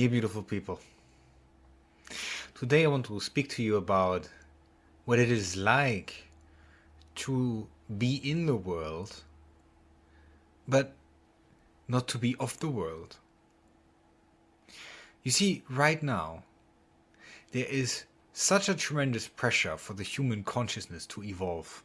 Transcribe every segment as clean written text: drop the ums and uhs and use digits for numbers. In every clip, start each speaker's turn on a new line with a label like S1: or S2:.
S1: Dear beautiful people, today I want to speak to you about what it is like to be in the world, but not to be of the world. You see, right now, there is such a tremendous pressure for the human consciousness to evolve.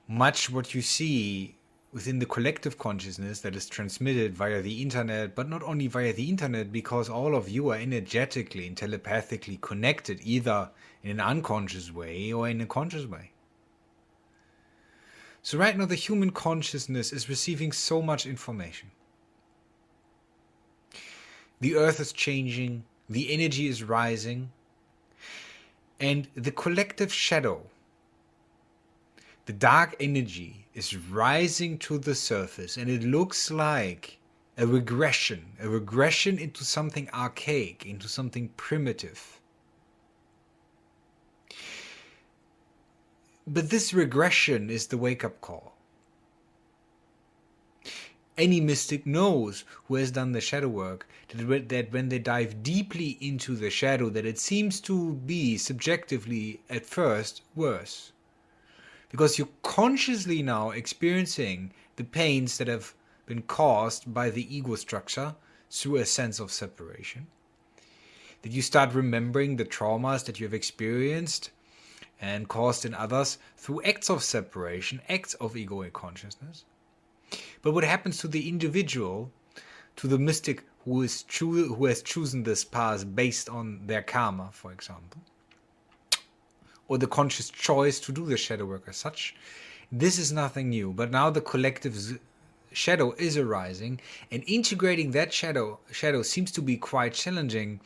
S1: Much what you see within the collective consciousness that is transmitted via the internet, but not only via the internet, because all of you are energetically and telepathically connected, either in an unconscious way or in a conscious way. So right now the human consciousness is receiving so much information. The earth is changing, the energy is rising, and the collective shadow, the dark energy, is rising to the surface, and it looks like a regression into something archaic, into something primitive. But this regression is the wake-up call. Any mystic knows, who has done the shadow work, that when they dive deeply into the shadow, that it seems to be subjectively at first worse. Because you're consciously now experiencing the pains that have been caused by the ego structure through a sense of separation. That you start remembering the traumas that you have experienced and caused in others through acts of separation, acts of egoic consciousness. But what happens to the individual, to the mystic who has chosen this path based on their karma, for example, or the conscious choice to do the shadow work as such, this is nothing new. But now the collective shadow is arising, and integrating that shadow seems to be quite challenging,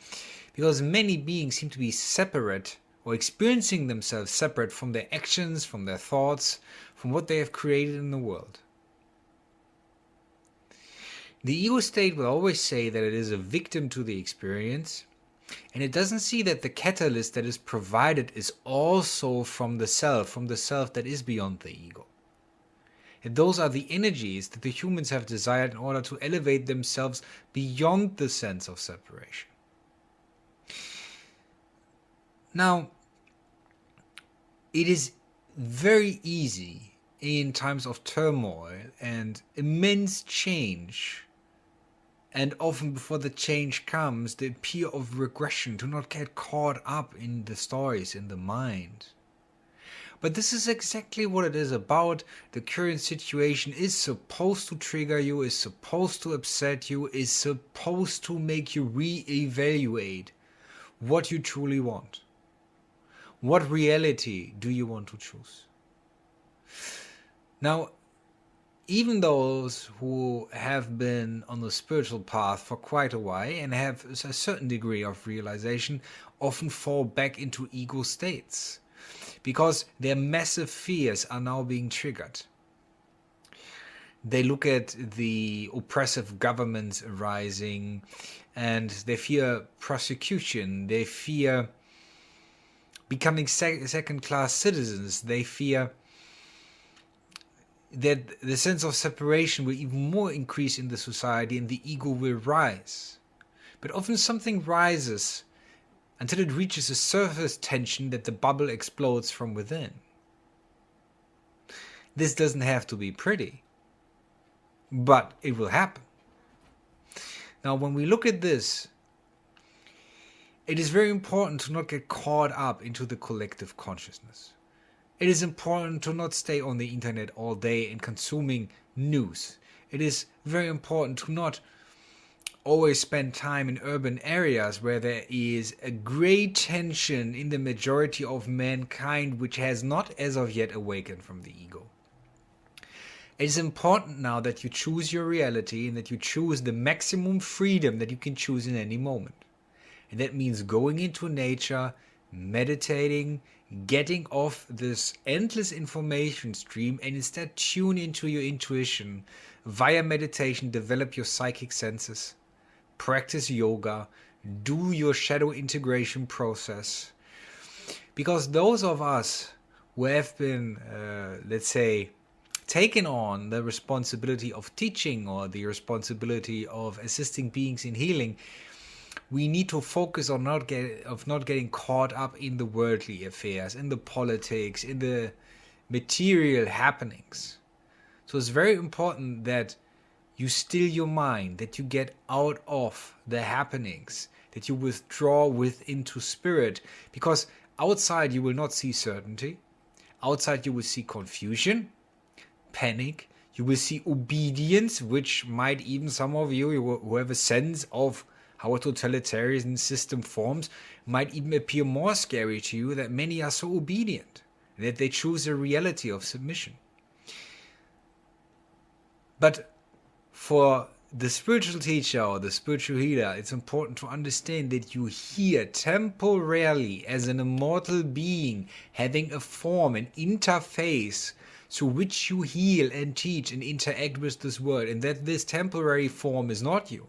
S1: because many beings seem to be separate, or experiencing themselves separate from their actions, from their thoughts, from what they have created in the world. The ego state will always say that it is a victim to the experience, and it doesn't see that the catalyst that is provided is also from the self that is beyond the ego. And those are the energies that the humans have desired in order to elevate themselves beyond the sense of separation. Now, it is very easy in times of turmoil and immense change, and often before the change comes, the fear of regression, to not get caught up in the stories in the mind. But this is exactly what it is about. The current situation is supposed to trigger you, is supposed to upset you, is supposed to make you re-evaluate what you truly want. What reality do you want to choose? Now, even those who have been on the spiritual path for quite a while and have a certain degree of realization often fall back into ego states, because their massive fears are now being triggered. They look at the oppressive governments arising, and they fear prosecution, they fear becoming second-class citizens, they fear that the sense of separation will even more increase in the society and the ego will rise. But often something rises until it reaches a surface tension that the bubble explodes from within. This doesn't have to be pretty, but it will happen. Now, when we look at this, it is very important to not get caught up into the collective consciousness. It is important to not stay on the internet all day and consuming news. It is very important to not always spend time in urban areas where there is a great tension in the majority of mankind, which has not as of yet awakened from the ego. It is important now that you choose your reality and that you choose the maximum freedom that you can choose in any moment. And that means going into nature, meditating, getting off this endless information stream, and instead tune into your intuition via meditation. Develop your psychic senses, practice yoga, do your shadow integration process. Because those of us who have been, let's say, taken on the responsibility of teaching or the responsibility of assisting beings in healing, we need to focus on not getting caught up in the worldly affairs, in the politics, in the material happenings. So it's very important that you still your mind, that you get out of the happenings, that you withdraw within to spirit, because outside you will not see certainty. Outside you will see confusion, panic. You will see obedience, which might even some of you who have a sense of how a totalitarian system forms, might even appear more scary to you, that many are so obedient, that they choose a reality of submission. But for the spiritual teacher or the spiritual healer, it's important to understand that you here temporarily as an immortal being having a form, an interface through which you heal and teach and interact with this world, and that this temporary form is not you.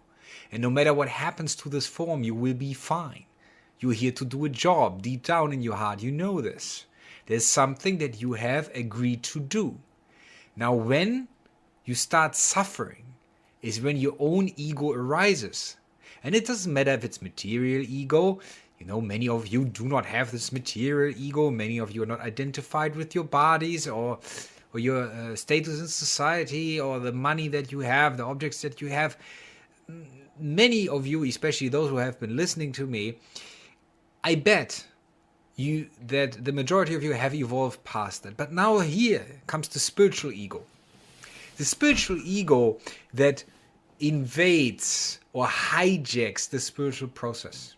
S1: And no matter what happens to this form, you will be fine. You're here to do a job. Deep down in your heart, you know this. There's something that you have agreed to do. Now, when you start suffering is when your own ego arises. And it doesn't matter if it's material ego. You know, many of you do not have this material ego. Many of you are not identified with your bodies or your status in society or the money that you have, the objects that you have. Many of you, especially those who have been listening to me, I bet you that the majority of you have evolved past that. But now here comes the spiritual ego. The spiritual ego that invades or hijacks the spiritual process.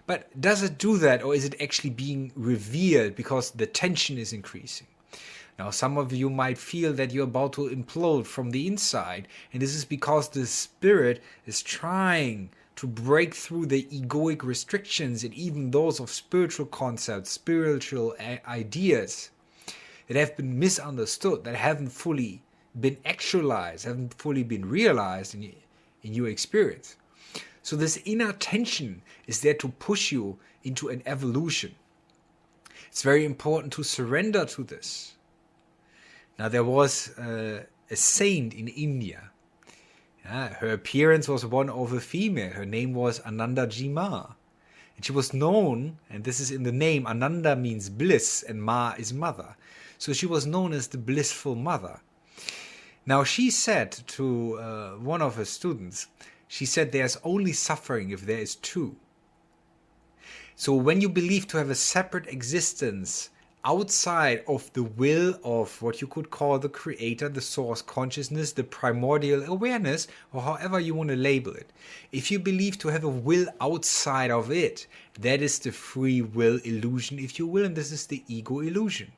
S1: But does it do that, or is it actually being revealed because the tension is increasing? Now, some of you might feel that you're about to implode from the inside, and this is because the spirit is trying to break through the egoic restrictions and even those of spiritual concepts, spiritual ideas that have been misunderstood, that haven't fully been actualized, haven't fully been realized in your experience. So this inner tension is there to push you into an evolution. It's very important to surrender to this. Now, there was a saint in India. Her appearance was one of a female. Her name was Ananda Jima. And she was known, and this is in the name, Ananda means bliss and Ma is mother. So she was known as the blissful mother. Now, she said to one of her students, she said, there's only suffering if there is two. So when you believe to have a separate existence outside of the will of what you could call the creator, the source consciousness, the primordial awareness, or however you want to label it, if you believe to have a will outside of it, that is the free will illusion, if you will, and this is the ego illusion.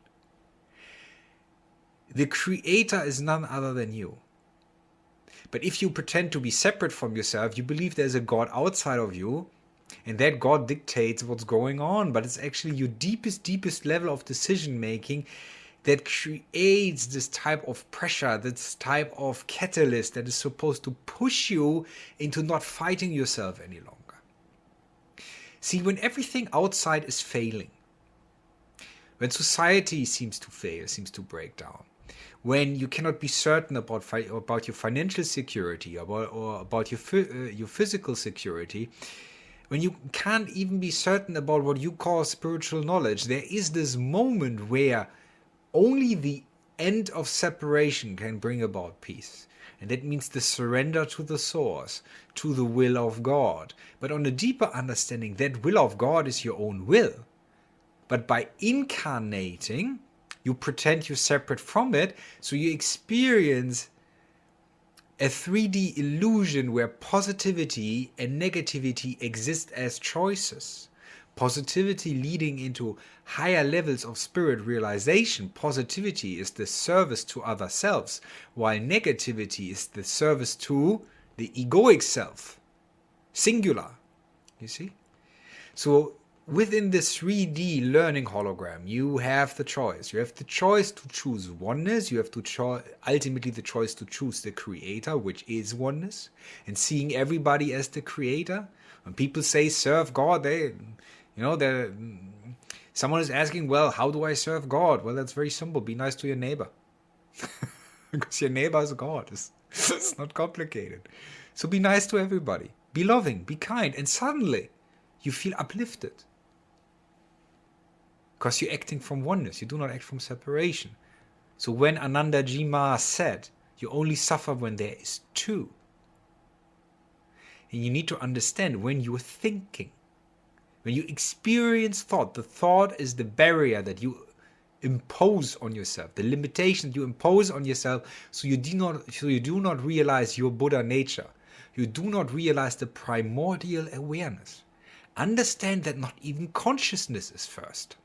S1: The creator is none other than you. But if you pretend to be separate from yourself, you believe there's a God outside of you, and that God dictates what's going on. But it's actually your deepest level of decision making that creates this type of pressure, this type of catalyst that is supposed to push you into not fighting yourself any longer. See, when everything outside is failing, when society seems to fail, seems to break down, when you cannot be certain about your financial security or about your physical security, when you can't even be certain about what you call spiritual knowledge, there is this moment where only the end of separation can bring about peace. And that means the surrender to the source, to the will of God. But on a deeper understanding, that will of God is your own will. But by incarnating, you pretend you're separate from it, so you experience a 3D illusion where positivity and negativity exist as choices. Positivity leading into higher levels of spirit realization. Positivity is the service to other selves, while negativity is the service to the egoic self. Singular. You see? So within this 3D learning hologram, you have the choice. You have the choice to choose oneness. You have to ultimately the choice to choose the creator, which is oneness, and seeing everybody as the creator. When people say serve God, someone is asking, well, how do I serve God? Well, that's very simple. Be nice to your neighbor. Because your neighbor is God. It's not complicated. So be nice to everybody. Be loving, be kind, and suddenly you feel uplifted. Because you're acting from oneness, you do not act from separation. So when Ananda Ji Ma said, you only suffer when there is two. And you need to understand when you're thinking, when you experience thought, the thought is the barrier that you impose on yourself, the limitation you impose on yourself, so you do not realize your Buddha nature. You do not realize the primordial awareness. Understand that not even consciousness is first.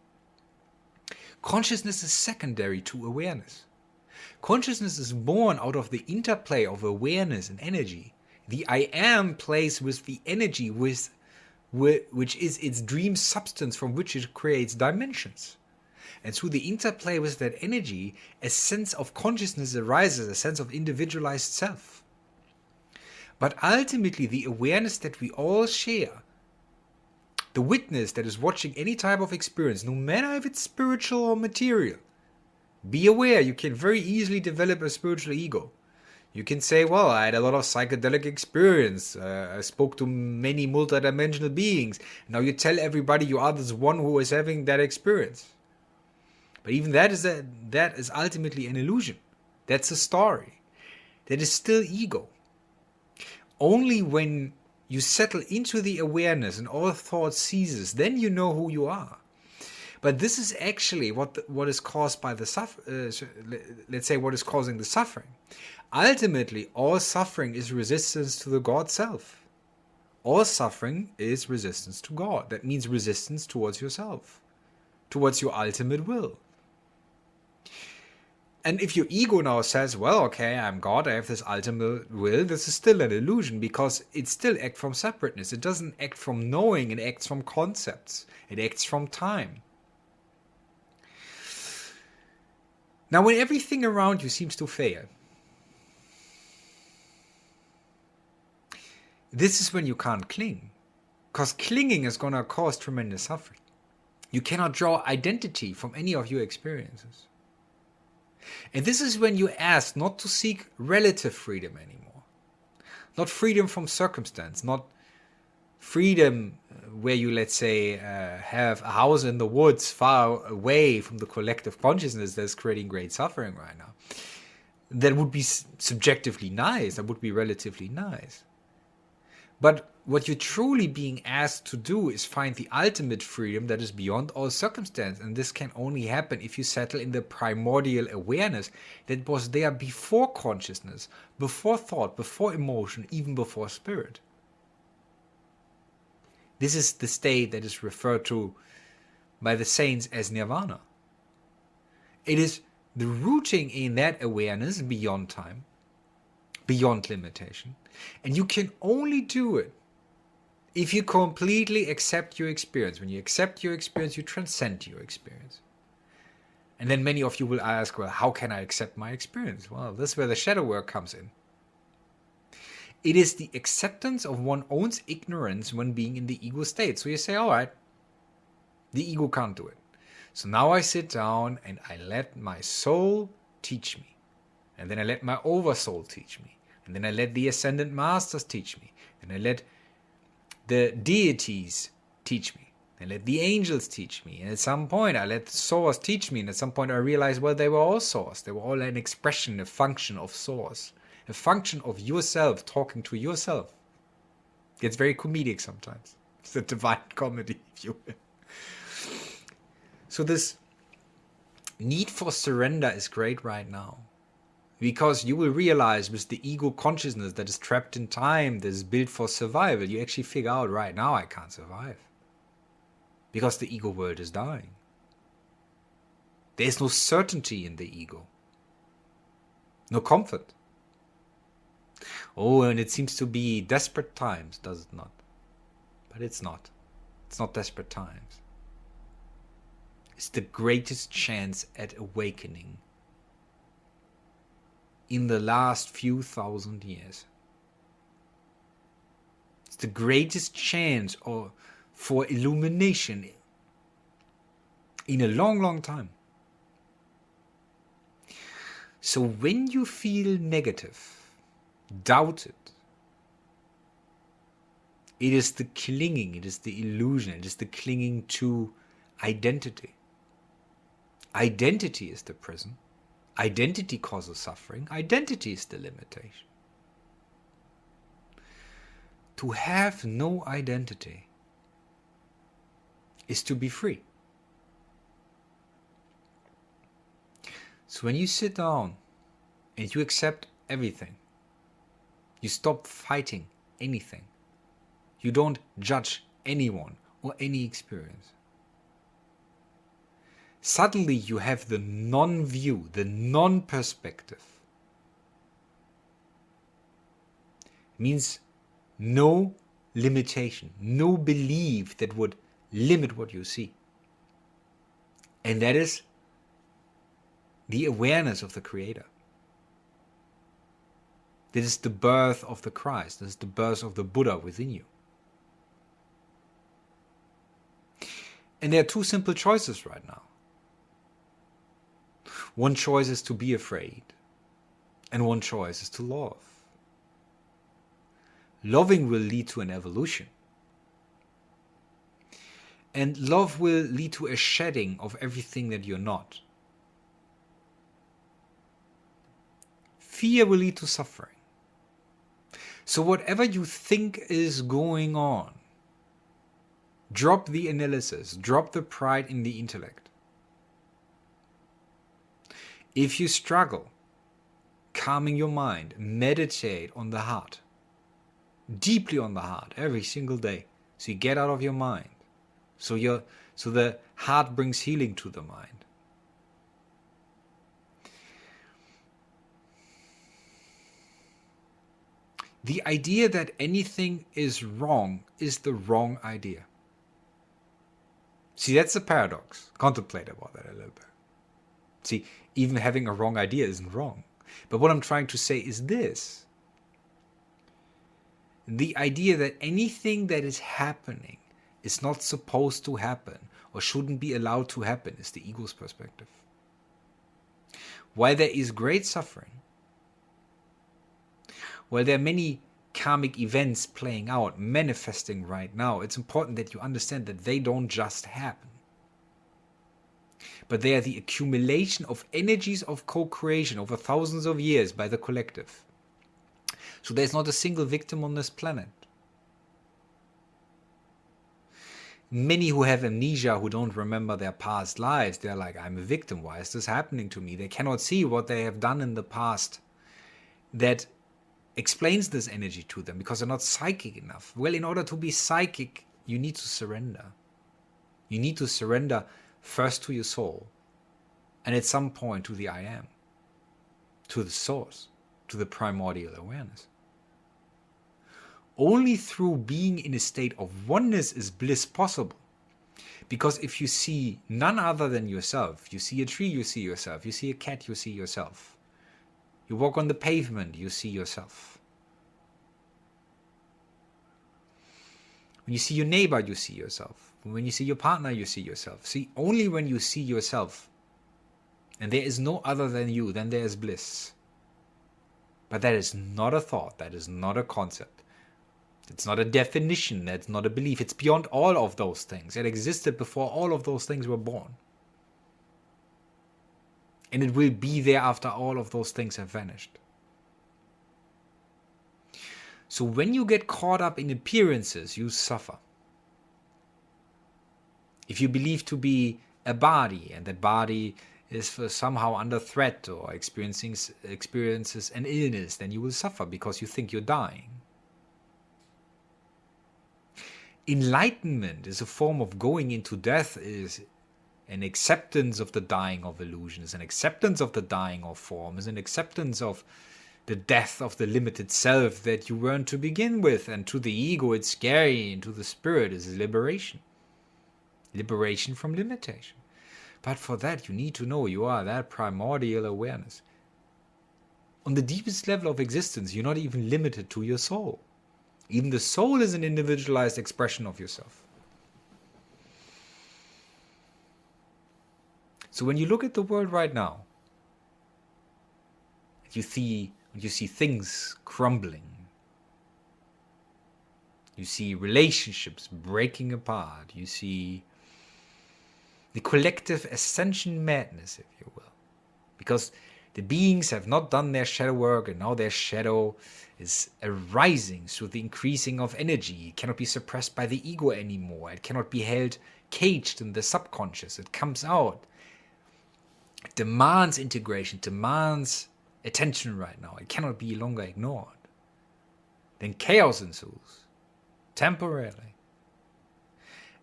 S1: Consciousness is secondary to awareness. Consciousness is born out of the interplay of awareness and energy. The I am plays with the energy, which is its dream substance from which it creates dimensions. And through the interplay with that energy, a sense of consciousness arises, a sense of individualized self. But ultimately, the awareness that we all share, the witness that is watching any type of experience, no matter if it's spiritual or material, be aware you can very easily develop a spiritual ego. You can say, well, I had a lot of psychedelic experience. I spoke to many multidimensional beings. Now you tell everybody you are this one who is having that experience. But even that is ultimately an illusion. That's a story. That is still ego. Only when you settle into the awareness and all thought ceases, then you know who you are. But this is actually what is caused by the let's say what is causing the suffering. Ultimately, all suffering is resistance to the God self. All suffering is resistance to God. That means resistance towards yourself, towards your ultimate will. And if your ego now says, well, okay, I'm God, I have this ultimate will, this is still an illusion because it still acts from separateness. It doesn't act from knowing, it acts from concepts. It acts from time. Now, when everything around you seems to fail, this is when you can't cling. Because clinging is going to cause tremendous suffering. You cannot draw identity from any of your experiences. And this is when you ask not to seek relative freedom anymore. Not freedom from circumstance, not freedom where you, let's say, have a house in the woods far away from the collective consciousness that's creating great suffering right now. That would be subjectively nice, that would be relatively nice. But what you're truly being asked to do is find the ultimate freedom that is beyond all circumstance. And this can only happen if you settle in the primordial awareness that was there before consciousness, before thought, before emotion, even before spirit. This is the state that is referred to by the saints as nirvana. It is the rooting in that awareness beyond time, beyond limitation. And you can only do it if you completely accept your experience. When you accept your experience, you transcend your experience. And then many of you will ask, well, how can I accept my experience? Well, this is where the shadow work comes in. It is the acceptance of one's own ignorance when being in the ego state. So you say, all right, the ego can't do it. So now I sit down and I let my soul teach me. And then I let my oversoul teach me. And then I let the ascendant masters teach me. And I let the deities teach me. I let the angels teach me. And at some point I let the source teach me. And at some point I realized, well, they were all source. They were all an expression, a function of source. A function of yourself talking to yourself. It gets very comedic sometimes. It's a divine comedy, if you will. So this need for surrender is great right now. Because you will realize with the ego consciousness that is trapped in time, that is built for survival, you actually figure out right now I can't survive. Because the ego world is dying. There is no certainty in the ego. No comfort. Oh, and it seems to be desperate times, does it not? But it's not. It's not desperate times. It's the greatest chance at awakening in the last few thousand years. It's the greatest chance for illumination in a long, long time. So when you feel negative, doubted, it is the clinging, it is the illusion, it is the clinging to identity. Identity is the prison. Identity causes suffering. Identity is the limitation. To have no identity is to be free. So when you sit down and you accept everything, you stop fighting anything. You don't judge anyone or any experience. Suddenly you have the non-view, the non-perspective. Means no limitation, no belief that would limit what you see. And that is the awareness of the Creator. This is the birth of the Christ. This is the birth of the Buddha within you. And there are two simple choices right now. One choice is to be afraid, and one choice is to love. Loving will lead to an evolution. And love will lead to a shedding of everything that you're not. Fear will lead to suffering. So whatever you think is going on, drop the analysis, drop the pride in the intellect. If you struggle, calming your mind, meditate on the heart, deeply on the heart, every single day, so you get out of your mind. So the heart brings healing to the mind. The idea that anything is wrong is the wrong idea. See, that's a paradox. Contemplate about that a little bit. See, even having a wrong idea isn't wrong. But what I'm trying to say is this. The idea that anything that is happening is not supposed to happen or shouldn't be allowed to happen is the ego's perspective. While there is great suffering, while there are many karmic events playing out, manifesting right now, it's important that you understand that they don't just happen. But they are the accumulation of energies of co-creation over thousands of years by the collective. So there's not a single victim on this planet. Many who have amnesia, who don't remember their past lives, they're like, I'm a victim. Why is this happening to me? They cannot see what they have done in the past that explains this energy to them because they're not psychic enough. Well, in order to be psychic, you need to surrender. You need to surrender first to your soul and at some point to the I am, to the source, to the primordial awareness. Only through being in a state of oneness is bliss possible. Because if you see none other than yourself, you see a tree, you see yourself. You see a cat, you see yourself. You walk on the pavement, you see yourself. When you see your neighbor, you see yourself. When you see your partner, you see yourself. See, only when you see yourself, and there is no other than you, then there is bliss. But that is not a thought, that is not a concept. It's not a definition, that's not a belief. It's beyond all of those things. It existed before all of those things were born. And it will be there after all of those things have vanished. So when you get caught up in appearances, you suffer. If you believe to be a body, and that body is somehow under threat or experiences an illness, then you will suffer because you think you're dying. Enlightenment is a form of going into death, is an acceptance of the dying of illusion, is an acceptance of the dying of form, is an acceptance of the death of the limited self that you weren't to begin with. And to the ego it's scary, and to the spirit is liberation. Liberation from limitation. But for that you need to know you are that primordial awareness. On the deepest level of existence, you're not even limited to your soul. Even the soul is an individualized expression of yourself. So when you look at the world right now, You see things crumbling. You see relationships breaking apart. You see the collective ascension madness, if you will. Because the beings have not done their shadow work, and now their shadow is arising through the increasing of energy. It cannot be suppressed by the ego anymore. It cannot be held caged in the subconscious. It comes out. It demands integration, demands attention right now. It cannot be longer ignored. Then chaos ensues, temporarily.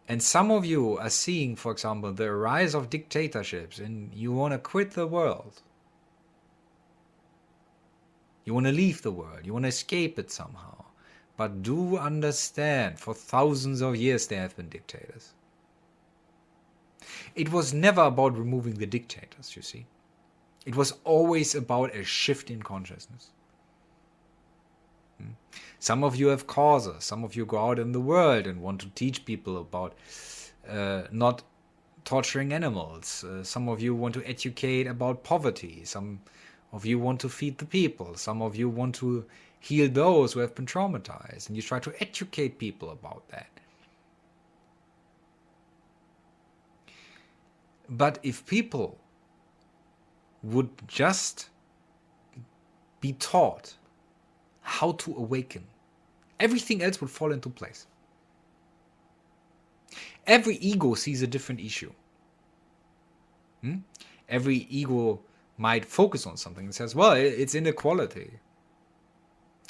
S1: And some of you are seeing, for example, the rise of dictatorships, and you want to quit the world. You want to leave the world. You want to escape it somehow. But do understand, for thousands of years there have been dictators. It was never about removing the dictators, you see. It was always about a shift in consciousness. Some of you have causes. Some of you go out in the world and want to teach people about not torturing animals. Some of you want to educate about poverty. Some of you want to feed the people. Some of you want to heal those who have been traumatized. And you try to educate people about that. But if people would just be taught how to awaken, everything else would fall into place. Every ego sees a different issue. Every ego might focus on something and says, well, it's inequality.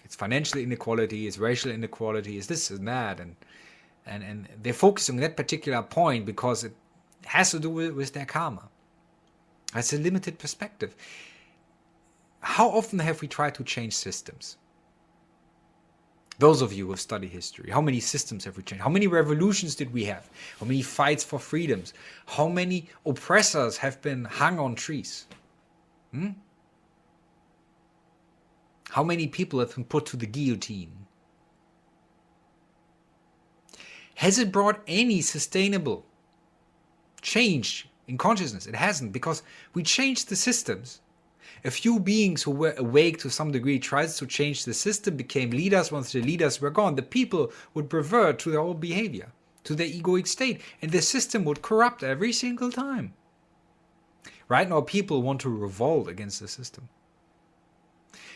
S1: It's financial inequality, it's racial inequality, it's this and that. And they're focusing on that particular point because it has to do with their karma. That's a limited perspective. How often have we tried to change systems? Those of you who have studied history, how many systems have we changed? How many revolutions did we have? How many fights for freedoms? How many oppressors have been hung on trees? How many people have been put to the guillotine? Has it brought any sustainable change in consciousness? It hasn't, because we changed the systems. A few beings who were awake to some degree tried to change the system, became leaders. Once the leaders were gone, the people would revert to their old behavior, to their egoic state, and the system would corrupt every single time. Right now, people want to revolt against the system.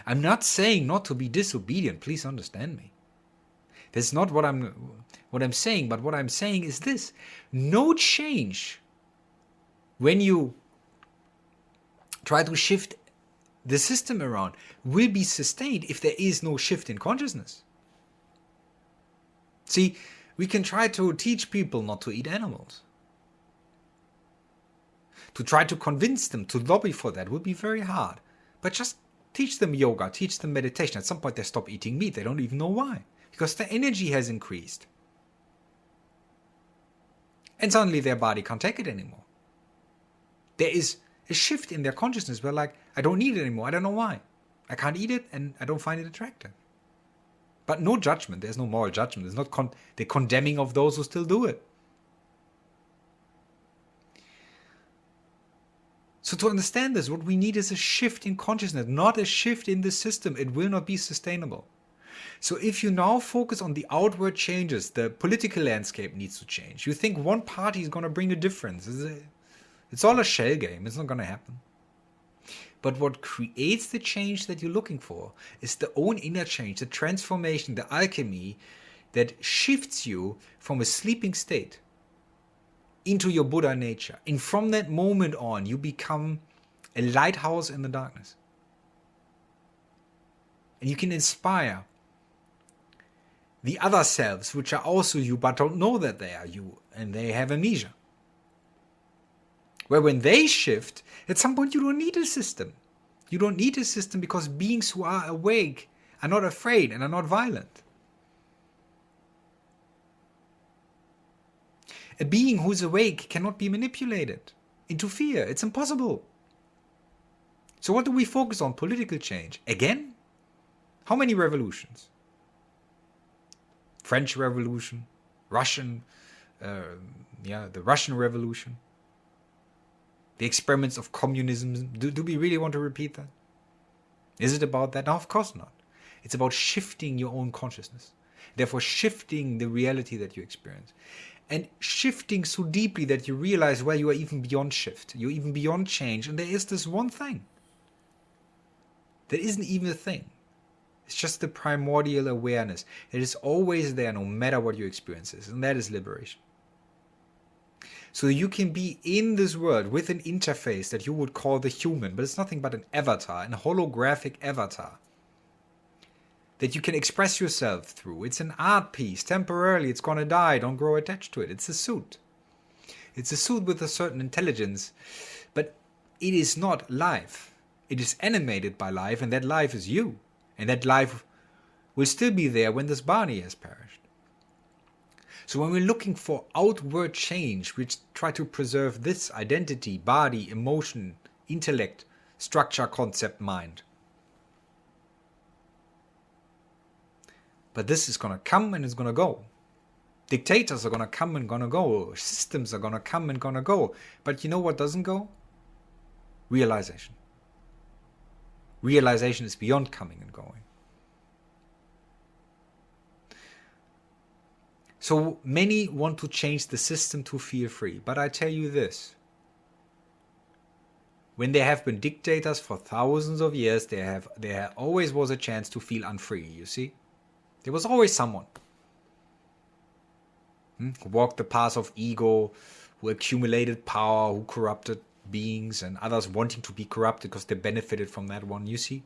S1: I'm not saying not to be disobedient, please understand me. That's not what I'm saying, but what I'm saying is this. No change when you try to shift the system around will be sustained if there is no shift in consciousness. See, we can try to teach people not to eat animals. To try to convince them to lobby for that would be very hard. But just teach them yoga, teach them meditation. At some point they stop eating meat. They don't even know why. Because their energy has increased. And suddenly their body can't take it anymore. There is a shift in their consciousness where, like, I don't need it anymore. I don't know why. I can't eat it and I don't find it attractive. But no judgment. There's no moral judgment. There's not the condemning of those who still do it. So to understand this, what we need is a shift in consciousness, not a shift in the system. It will not be sustainable. So if you now focus on the outward changes, the political landscape needs to change. You think one party is going to bring a difference. It's all a shell game. It's not going to happen. But what creates the change that you're looking for is the own inner change, the transformation, the alchemy that shifts you from a sleeping state into your Buddha nature. And from that moment on, you become a lighthouse in the darkness. And you can inspire the other selves, which are also you, but don't know that they are you, and they have amnesia. Where when they shift, at some point you don't need a system. You don't need a system because beings who are awake are not afraid and are not violent. A being who is awake cannot be manipulated into fear. It's impossible. So what do we focus on? Political change. Again? How many revolutions? French Revolution, the Russian Revolution, the experiments of communism. Do we really want to repeat that? Is it about that? No, of course not. It's about shifting your own consciousness. Therefore, shifting the reality that you experience. And shifting so deeply that you realize, well, you are even beyond shift. You're even beyond change. And there is this one thing. There isn't even a thing. It's just the primordial awareness that is always there no matter what your experience is. And that is liberation. So you can be in this world with an interface that you would call the human, but it's nothing but an avatar, an holographic avatar that you can express yourself through. It's an art piece. Temporarily, it's going to die. Don't grow attached to it. It's a suit. It's a suit with a certain intelligence, but it is not life. It is animated by life, and that life is you. And that life will still be there when this body has perished. So when we're looking for outward change, we try to preserve this identity, body, emotion, intellect, structure, concept, mind. But this is going to come and it's going to go. Dictators are going to come and going to go. Systems are going to come and going to go. But you know what doesn't go? Realization. Realization is beyond coming and going. So many want to change the system to feel free. But I tell you this. When there have been dictators for thousands of years, there always was a chance to feel unfree, you see? There was always someone who walked the path of ego, who accumulated power, who corrupted beings, and others wanting to be corrupted because they benefited from that one, you see?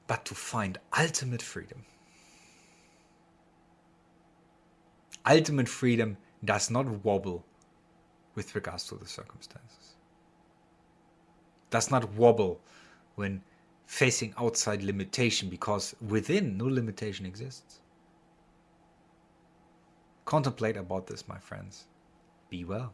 S1: But to find ultimate freedom does not wobble with regards to the circumstances. Does not wobble when facing outside limitation, because within no limitation exists. Contemplate about this, my friends. Be well.